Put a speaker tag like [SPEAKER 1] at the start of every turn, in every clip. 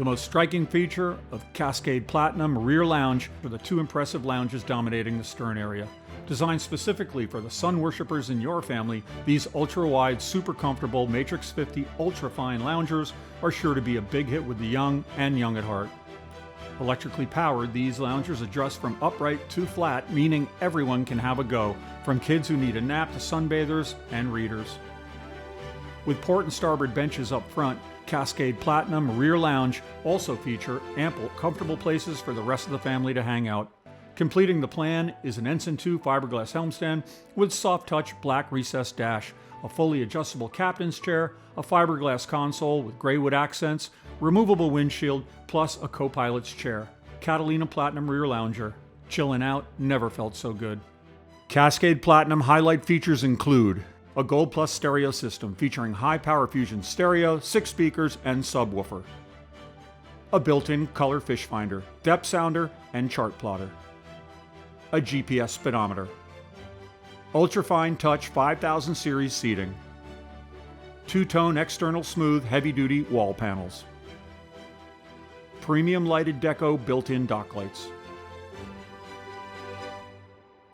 [SPEAKER 1] The most striking feature of Cascade Platinum rear lounge are the two impressive lounges dominating the stern area. Designed specifically for the sun worshippers in your family, these ultra-wide, super comfortable Matrix 50 ultra-fine loungers are sure to be a big hit with the young and young at heart. Electrically powered, these loungers adjust from upright to flat, meaning everyone can have a go, from kids who need a nap to sunbathers and readers. With port and starboard benches up front, Cascade Platinum rear lounge also feature ample, comfortable places for the rest of the family to hang out. Completing the plan is an Ensign 2 fiberglass helm stand with soft-touch black recessed dash, a fully adjustable captain's chair, a fiberglass console with gray wood accents, removable windshield, plus a co-pilot's chair. Catalina Platinum rear lounger. Chillin' out never felt so good. Cascade Platinum highlight features include a Gold Plus stereo system featuring high-power Fusion stereo, 6 speakers, and subwoofer. A built-in color fish finder, depth sounder, and chart plotter. A GPS speedometer. Ultrafine touch 5000 series seating. Two-tone external smooth heavy-duty wall panels. Premium lighted deco built-in dock lights.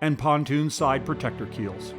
[SPEAKER 1] And pontoon side protector keels.